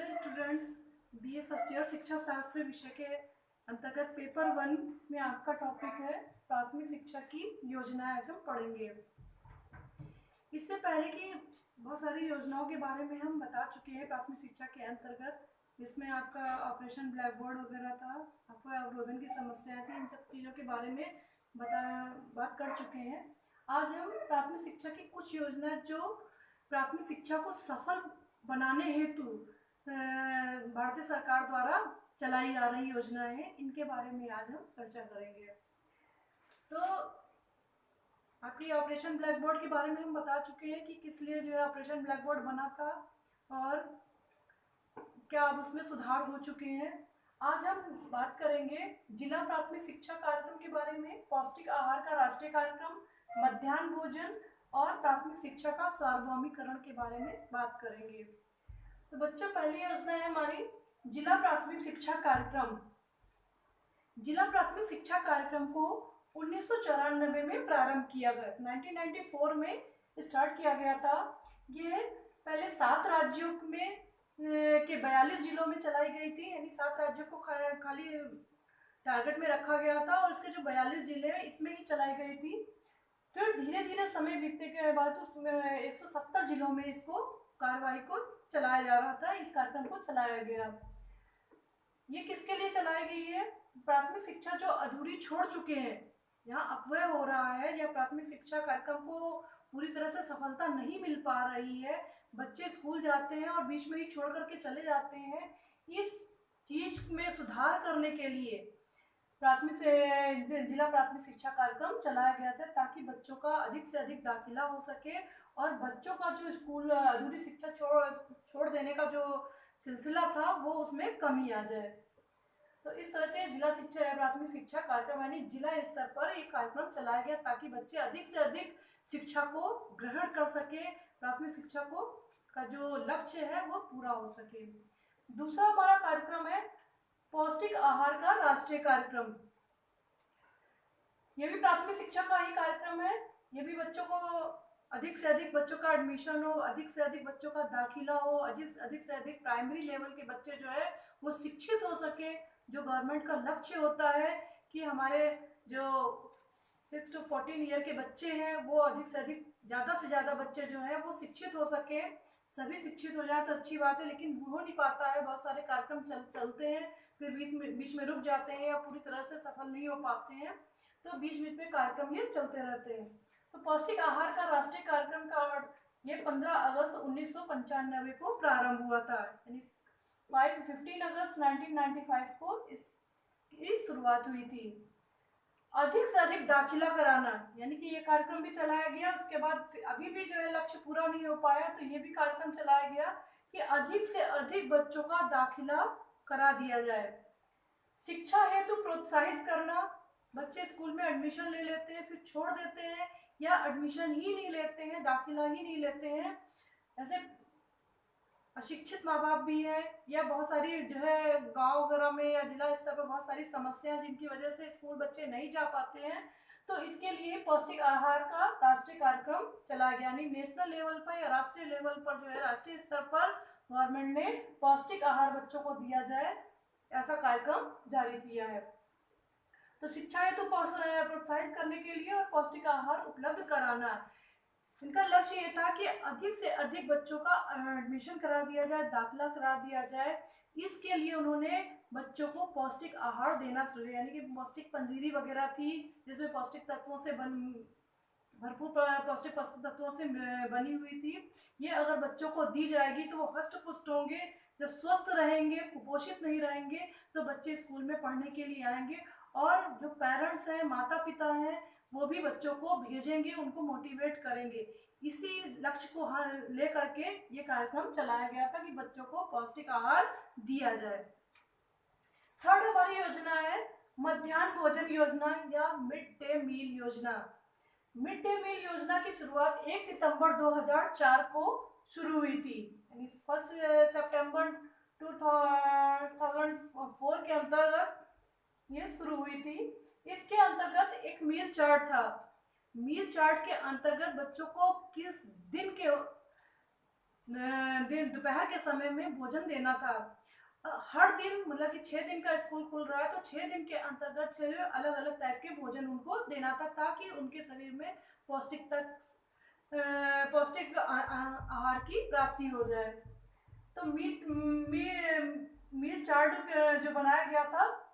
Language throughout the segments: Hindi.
Hello students, BA first year शिक्षा शास्त्र विषय के अंतर्गत पेपर 1 में आपका टॉपिक है प्राथमिक शिक्षा की योजनाएं। आज हम पढ़ेंगे। इससे पहले की बहुत सारी योजनाओं के बारे में हम बता चुके हैं प्राथमिक शिक्षा के अंतर्गत, जिसमें आपका ऑपरेशन ब्लैक बोर्ड वगैरह था, आपको अवरोधन की समस्याएं थी, इन सब चीज़ों के बारे में बात कर चुके हैं। आज हम प्राथमिक शिक्षा की कुछ योजना जो प्राथमिक शिक्षा को सफल बनाने हेतु भारतीय सरकार द्वारा चलाई जा रही योजनाएं हैं, इनके बारे में आज हम चर्चा करेंगे। तो आपकी ऑपरेशन ब्लैक बोर्ड के बारे में हम बता चुके हैं कि किस लिए जो है ऑपरेशन ब्लैक बोर्ड बना था और क्या अब उसमें सुधार हो चुके हैं। आज हम बात करेंगे जिला प्राथमिक शिक्षा कार्यक्रम के बारे में, पौष्टिक आहार का राष्ट्रीय कार्यक्रम, मध्याह्न भोजन और प्राथमिक शिक्षा का सार्वभौमिकरण के बारे में बात करेंगे। तो बच्चों, पहली योजना है हमारी जिला प्राथमिक शिक्षा कार्यक्रम। जिला प्राथमिक शिक्षा कार्यक्रम को 1994 में प्रारंभ किया गया, 1994 में स्टार्ट किया गया था। यह पहले 7 राज्यों में के 42 जिलों में चलाई गई थी, यानी 7 राज्यों को खाली टारगेट में रखा गया था और इसके जो 42 जिले हैं इसमें ही चलाई गई थी। फिर धीरे धीरे समय बीतने के बाद उसमें 170 जिलों में इसको कार्यवाही को चलाया जा रहा था, इस कार्यक्रम को चलाया गया। ये किसके लिए चलाई गई है? प्राथमिक शिक्षा जो अधूरी छोड़ चुके हैं, यहाँ अपव्यय हो रहा है या प्राथमिक शिक्षा कार्यक्रम को पूरी तरह से सफलता नहीं मिल पा रही है, बच्चे स्कूल जाते हैं और बीच में ही छोड़ करके चले जाते हैं, इस चीज में सुधार करने के लिए जिला प्राथमिक शिक्षा कार्यक्रम चलाया गया था, ताकि बच्चों का अधिक से अधिक दाखिला हो सके और बच्चों का जो स्कूल अधूरी शिक्षा छोड़ देने का जो सिलसिला था वो उसमें कमी आ जाए। तो इस तरह से जिला शिक्षा प्राथमिक शिक्षा कार्यक्रम यानी जिला स्तर पर एक कार्यक्रम चलाया गया, ताकि बच्चे अधिक से अधिक शिक्षा को ग्रहण कर सके, प्राथमिक शिक्षा को का जो लक्ष्य है वो पूरा हो सके। दूसरा हमारा कार्यक्रम है पौष्टिक आहार का राष्ट्रीय कार्यक्रम। ये भी प्राथमिक शिक्षा का ही कार्यक्रम है। ये भी बच्चों को अधिक से अधिक बच्चों का एडमिशन हो, अधिक से अधिक बच्चों का दाखिला हो, अधिक से अधिक प्राइमरी लेवल के बच्चे जो है वो शिक्षित हो सके। जो गवर्नमेंट का लक्ष्य होता है कि हमारे जो 6 to 14 ईयर के बच्चे हैं वो अधिक से अधिक ज़्यादा से ज़्यादा बच्चे जो है वो शिक्षित हो सके। सभी शिक्षित हो जाए तो अच्छी बात है, लेकिन हो नहीं पाता है। बहुत सारे कार्यक्रम चलते हैं, फिर बीच में रुक जाते हैं या पूरी तरह से सफल नहीं हो पाते हैं, तो बीच बीच में कार्यक्रम ये चलते रहते हैं। तो पौष्टिक आहार का राष्ट्रीय कार्यक्रम का ये 15 अगस्त 1995 को प्रारंभ हुआ था, यानी 15 अगस्त 1995 को इसकी शुरुआत हुई थी। अधिक से अधिक दाखिला कराना, यानी कि ये कार्यक्रम भी चलाया गया। उसके बाद अभी भी जो है लक्ष्य पूरा नहीं हो पाया, तो ये भी कार्यक्रम चलाया गया कि अधिक से अधिक बच्चों का दाखिला करा दिया जाए। शिक्षा हेतु प्रोत्साहित करना, बच्चे स्कूल में एडमिशन ले लेते हैं फिर छोड़ देते हैं या एडमिशन ही नहीं लेते हैं, दाखिला ही नहीं लेते हैं। ऐसे अशिक्षित माँ बाप भी है या बहुत सारी जो है गांव वगैरह में या जिला स्तर पर बहुत सारी समस्याएं जिनकी वजह से स्कूल बच्चे नहीं जा पाते हैं। तो इसके लिए पौष्टिक आहार का राष्ट्रीय कार्यक्रम चलाया गया, यानी नेशनल लेवल पर या राष्ट्रीय लेवल पर जो है राष्ट्रीय स्तर पर गवर्नमेंट ने पौष्टिक आहार बच्चों को दिया जाए, ऐसा कार्यक्रम जारी किया है। तो शिक्षा हेतु प्रोत्साहित करने के लिए और पौष्टिक आहार उपलब्ध कराना, इनका लक्ष्य ये था कि अधिक से अधिक बच्चों का एडमिशन करा दिया जाए, दाखिला करा दिया जाए। इसके लिए उन्होंने बच्चों को पौष्टिक आहार देना शुरू किया, यानी कि पौष्टिक पंजीरी वगैरह थी जिसमें पौष्टिक तत्वों से भरपूर पौष्टिक तत्वों से बनी हुई थी। ये अगर बच्चों को दी जाएगी तो वो हष्ट पुष्ट होंगे, जब स्वस्थ रहेंगे, कुपोषित नहीं रहेंगे, तो बच्चे स्कूल में पढ़ने के लिए आएंगे और जो पेरेंट्स हैं, माता पिता हैं, वो भी बच्चों को भेजेंगे, उनको मोटिवेट करेंगे। इसी लक्ष्य को ले करके ये कार्यक्रम चलाया गया था कि बच्चों को पौष्टिक आहार दिया जाए। थर्ड हमारी योजना है मध्याह्न भोजन योजना या मिड डे मील योजना। मिड डे मील योजना की शुरुआत 1 सितंबर 2004 को शुरू हुई थी, यानी 1 सितंबर 2004 के अंतर्गत ये शुरू हुई थी। इसके अंतर्गत एक मील चार्ट था। मील चार्ट के अंतर्गत बच्चों को किस दिन के दिन दोपहर के समय में भोजन देना था। हर दिन मतलब कि 6 दिन का स्कूल खुल रहा है तो 6 दिन के अंतर्गत 6 अलग-अलग टाइप के भोजन उनको देना था ताकि उनके शरीर में पौष्टिक आहार की प्राप्ति हो जाए। तो मील चार्ट जो बनाया गया था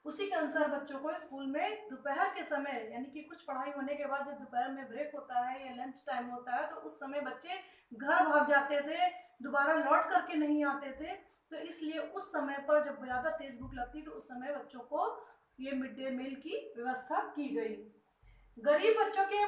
उसी के अनुसार बच्चों को स्कूल में दोपहर के समय यानी कि कुछ पढ़ाई होने के बाद जब दोपहर में ब्रेक होता है या लंच टाइम होता है तो उस समय बच्चे घर भाग जाते थे, दोबारा लौट करके नहीं आते थे। तो इसलिए उस समय पर जब ज़्यादा तेज भूख लगती तो उस समय बच्चों को ये मिड डे मील की व्यवस्था की गई। गरीब बच्चों के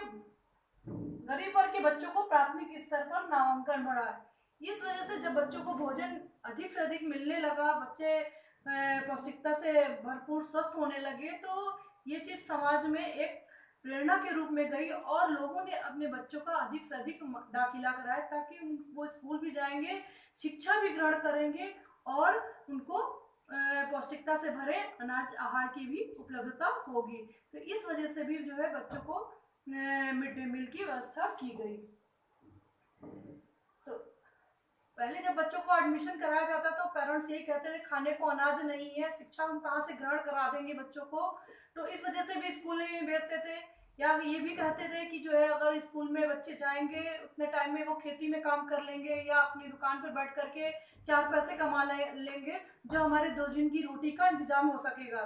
गरीब वर्ग के बच्चों को प्राथमिक स्तर पर नामांकन बढ़ा। इस वजह से जब बच्चों को भोजन अधिक से अधिक मिलने लगा, बच्चे पौष्टिकता से भरपूर स्वस्थ होने लगे, तो ये चीज़ समाज में एक प्रेरणा के रूप में गई और लोगों ने अपने बच्चों का अधिक से अधिक दाखिला कराया ताकि वो स्कूल भी जाएंगे, शिक्षा भी ग्रहण करेंगे और उनको पौष्टिकता से भरे अनाज आहार की भी उपलब्धता होगी। तो इस वजह से भी जो है बच्चों को मिड डे मील की व्यवस्था की गई। तो पहले जब बच्चों को एडमिशन कराया जाता तो पेरेंट्स यही कहते थे खाने को अनाज नहीं है, शिक्षा हम कहाँ से ग्रहण करा देंगे बच्चों को, तो इस वजह से भी स्कूल में भेजते थे। या ये भी कहते थे कि जो है अगर स्कूल में बच्चे जाएंगे उतने टाइम में वो खेती में काम कर लेंगे या अपनी दुकान पर बैठ करके 4 पैसे कमा लेंगे जो हमारे 2 दिन की रोटी का इंतजाम हो सकेगा।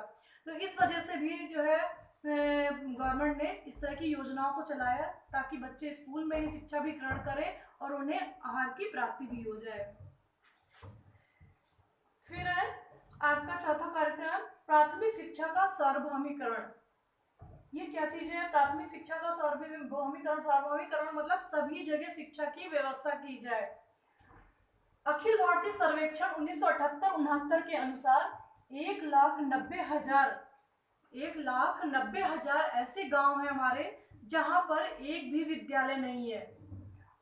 तो इस वजह से भी जो है गवर्नमेंट ने इस तरह की योजनाओं को चलाया ताकि बच्चे स्कूल में ही शिक्षा भी ग्रहण करें और उन्हें आहार की प्राप्ति भी हो जाए। फिर है आपका चौथा कार्यक्रम प्राथमिक शिक्षा का सार्वभौमिकरण। ये क्या चीज है? प्राथमिक शिक्षा का सार्वभौमिकरण मतलब सभी जगह शिक्षा की व्यवस्था की जाए। अखिल भारतीय सर्वेक्षण 1978-69 के अनुसार 1,90,000 ऐसे गांव हैं हमारे जहां पर एक भी विद्यालय नहीं है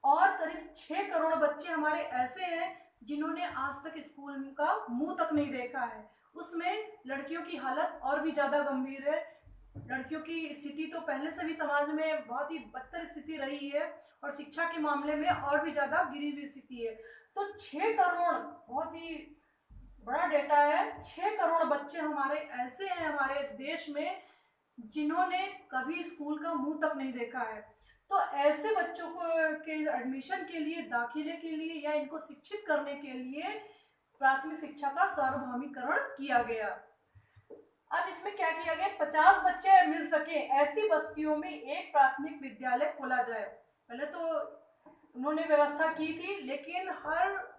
और करीब 6 करोड़ बच्चे हमारे ऐसे हैं जिन्होंने आज तक स्कूल का मुंह तक नहीं देखा है। उसमें लड़कियों की हालत और भी ज्यादा गंभीर है। लड़कियों की स्थिति तो पहले से भी समाज में बहुत ही बदतर स्थिति रही है और शिक्षा के मामले में और भी ज्यादा गिरी हुई स्थिति है। तो 6 करोड़ बहुत ही बड़ा डेटा है। 6 करोड़ बच्चे हमारे ऐसे हैं हमारे देश में जिन्होंने कभी स्कूल का मुंह तक नहीं देखा है। तो ऐसे बच्चों को के एडमिशन के लिए, दाखिले के लिए या इनको शिक्षित करने के लिए प्राथमिक शिक्षा का सार्वभौमिकरण किया गया। अब इसमें क्या किया गया? 50 बच्चे मिल सके ऐसी बस्तियों में एक प्राथमिक विद्यालय खोला जाए। पहले तो उन्होंने व्यवस्था की थी लेकिन हर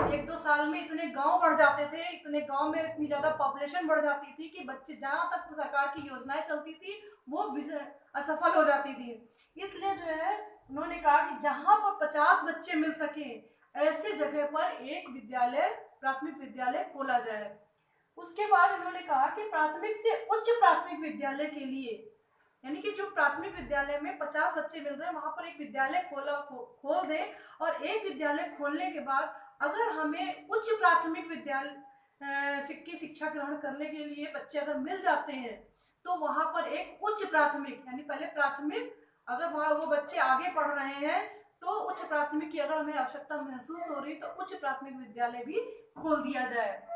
1-2 साल में इतने गांव बढ़ जाते थे, इतने गांव में इतनी ज्यादा पॉपुलेशन बढ़ जाती थी कि बच्चे जहां तक सरकार की योजनाएं चलती थी वो असफल हो जाती थी। इसलिए जो है उन्होंने कहा कि जहां पर 50 बच्चे मिल सके ऐसे जगह पर एक विद्यालय, प्राथमिक विद्यालय खोला जाए। उसके बाद उन्होंने कहा कि प्राथमिक से उच्च प्राथमिक विद्यालय के लिए यानी कि जो प्राथमिक विद्यालय में 50 बच्चे मिल रहे हैं वहां पर एक विद्यालय खोल दे और एक विद्यालय खोलने के बाद अगर हमें उच्च प्राथमिक विद्यालय की शिक्षा ग्रहण करने के लिए बच्चे अगर मिल जाते हैं तो वहां पर एक उच्च प्राथमिक यानी पहले प्राथमिक, अगर वहां वो बच्चे आगे पढ़ रहे हैं तो उच्च प्राथमिक की अगर हमें आवश्यकता महसूस हो रही तो उच्च प्राथमिक विद्यालय भी खोल दिया जाए।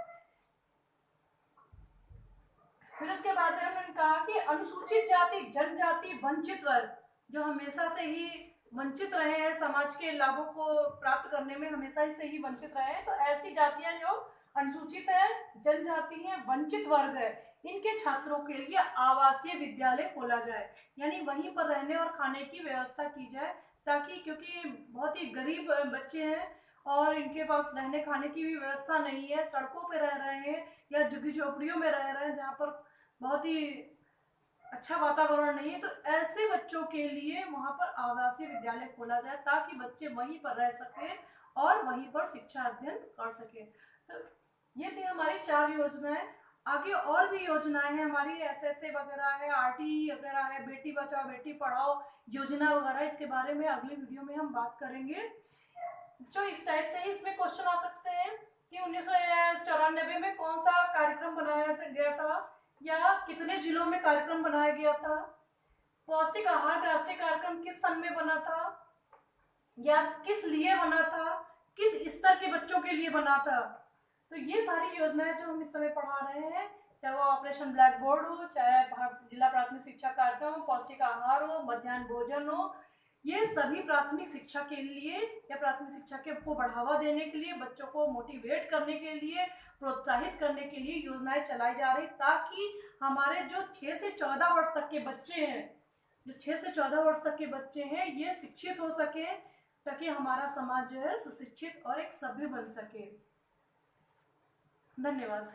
फिर उसके बाद उन्होंने कहा कि अनुसूचित जाति, जनजाति, वंचित वर्ग जो हमेशा से ही वंचित रहे हैं, समाज के लाभों को प्राप्त करने में हमेशा से ही वंचित रहे हैं, तो ऐसी जातियां जो अनुसूचित है, जनजाति है, वंचित वर्ग है, इनके छात्रों के लिए आवासीय विद्यालय खोला जाए यानी वहीं पर रहने और खाने की व्यवस्था की जाए ताकि, क्योंकि बहुत ही गरीब बच्चे हैं और इनके पास रहने खाने की भी व्यवस्था नहीं है, सड़कों पे रह रहे हैं या झुग्गी झोपड़ियों में रह रहे हैं जहाँ पर बहुत ही अच्छा वातावरण नहीं है, तो ऐसे बच्चों के लिए वहां पर आवासीय विद्यालय खोला जाए ताकि बच्चे वहीं पर रह सके और वहीं पर शिक्षा अध्ययन कर सके। तो ये थी हमारी 4 योजनाएं। आगे और भी योजनाएं हैं हमारी, एसएसए वगैरह है, आरटी वगैरह है, बेटी बचाओ बेटी पढ़ाओ योजना वगैरह, इसके बारे में अगली वीडियो में हम बात करेंगे। जो इस टाइप से ही इसमें क्वेश्चन आ सकते हैं कि 1994 में कौन सा कार्यक्रम बनाया गया था या कितने जिलों में कार्यक्रम बनाया गया था, पौष्टिक आहार राष्ट्रीय कार्यक्रम किस सन में बना था, या किस लिए बना था, किस स्तर के बच्चों के लिए बना था। तो ये सारी योजनाएं जो हम इस समय पढ़ा रहे हैं, चाहे वो ऑपरेशन ब्लैक बोर्ड हो, चाहे जिला प्राथमिक शिक्षा कार्यक्रम हो, पौष्टिक आहार हो, मध्याह्न भोजन हो, ये सभी प्राथमिक शिक्षा के लिए या प्राथमिक शिक्षा के को बढ़ावा देने के लिए, बच्चों को मोटिवेट करने के लिए, प्रोत्साहित करने के लिए योजनाएं चलाई जा रही, ताकि हमारे जो 6 से 14 वर्ष तक के बच्चे हैं, जो 6 से 14 वर्ष तक के बच्चे हैं, ये शिक्षित हो सके, ताकि हमारा समाज जो है सुशिक्षित और एक सभ्य बन सके। धन्यवाद।